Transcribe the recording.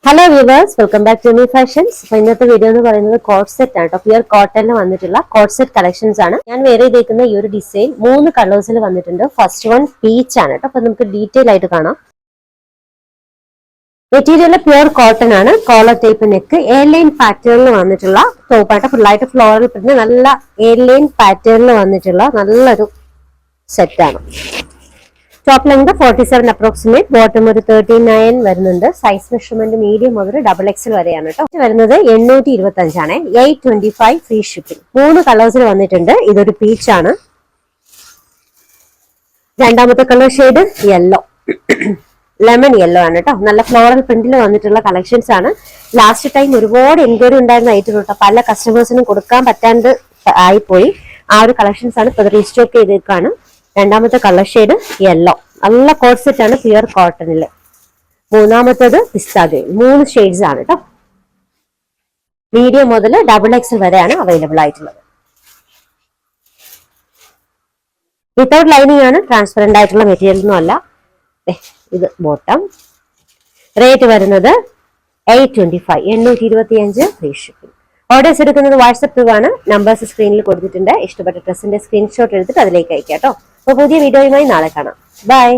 Hello viewers, welcome back to new fashions. അപ്പോൾ ഇന്നത്തെ video എന്ന് പറയുന്നത് കോട്ട് സെറ്റ് ആണ് കേട്ടോ. പ്യുർ കോട്ടണിൽ വന്നിട്ടുള്ള കോട്ട് സെറ്റ് കളക്ഷൻസ് ആണ്. ഞാൻ വേറെ ചെയ്തേക്കുന്ന ഈ ഒരു ഡിസൈൻ 3 കളേഴ്സിൽ വന്നിട്ടുണ്ട്. ഫസ്റ്റ് വൺ പീച്ച് ആണ് കേട്ടോ. അപ്പൊ നമുക്ക് ഡീറ്റെയിൽ ആയിട്ട് കാണാം. മെറ്റീരിയൽ പ്യുർ കോട്ടൺ ആണ്. Collar type neck, A line പാറ്റേണിൽ വന്നിട്ടുള്ള ടോപ്പായിട്ട് ഫുള്ളായിട്ട് ഫ്ലോറൽ പ്രിന്റ്, നല്ല എ ലൈൻ പാറ്റേണിൽ വന്നിട്ടുള്ള നല്ലൊരു സെറ്റാണ്. ടോപ്പ് ലെങ്ത് 47 അപ്രോക്സിമേറ്റ്, ബോട്ടം ഒരു 39 വരുന്നുണ്ട്. സൈസ് മെഷർമെന്റ് മീഡിയം മുതൽ XXL വരെയാണ് കേട്ടോ. വരുന്നത് 825 ആണ്. 825 ഫ്രീ ഷിപ്പിംഗ്. 3 കളേഴ്സിൽ വന്നിട്ടുണ്ട്. ഇതൊരു പീച്ച് ആണ്. രണ്ടാമത്തെ colour shade yellow, lemon yellow ആണ് കേട്ടോ. നല്ല ഫ്ലോറൽ പ്രിന്റിൽ വന്നിട്ടുള്ള കളക്ഷൻസ് ആണ്. ലാസ്റ്റ് ടൈം ഒരുപാട് എൻക്വയറി ഉണ്ടായിരുന്ന ഐറ്റം കേട്ടോ. പല കസ്റ്റമേഴ്സിനും കൊടുക്കാൻ പറ്റാണ്ട് ആയിപ്പോയി. ആ ഒരു കളക്ഷൻസ് ആണ് ഇപ്പൊ റീസ്റ്റോക്ക് ചെയ്തേക്കാണ്. രണ്ടാമത്തെ കളർ ഷെയ്ഡ് യെല്ലോ, നല്ല കോട്ട് സെറ്റ് ആണ് പ്യുർ കോട്ടണില്. മൂന്നാമത്തേത് പിസ്ത ഗ്രീൻ. 3 ഷെയ്ഡ്സ് ആണ് കേട്ടോ. മീഡിയം മുതൽ XXL വരെയാണ് അവൈലബിൾ ആയിട്ടുള്ളത്. വിത്തൗട്ട് ലൈനിങ് ആണ്, ട്രാൻസ്പെറന്റ് ആയിട്ടുള്ള മെറ്റീരിയൽ ഒന്നും അല്ല. ഇത് ബോട്ടം. റേറ്റ് വരുന്നത് 825, 825 ഫ്രീ ഷിപ്പിംഗ്. ഓർഡേഴ്സ് എടുക്കുന്നത് വാട്സ്ആപ്പ് ത്രൂ ആണ്. നമ്പേഴ്സ് സ്ക്രീനിൽ കൊടുത്തിട്ടുണ്ട്. ഇഷ്ടപ്പെട്ട ഡ്രസ്സിന്റെ സ്ക്രീൻഷോട്ട് എടുത്തിട്ട് അതിലേക്ക് അയക്കാം കേട്ടോ. അപ്പോൾ പുതിയ വീഡിയോയുമായി നാളെ കാണാം. ബൈ.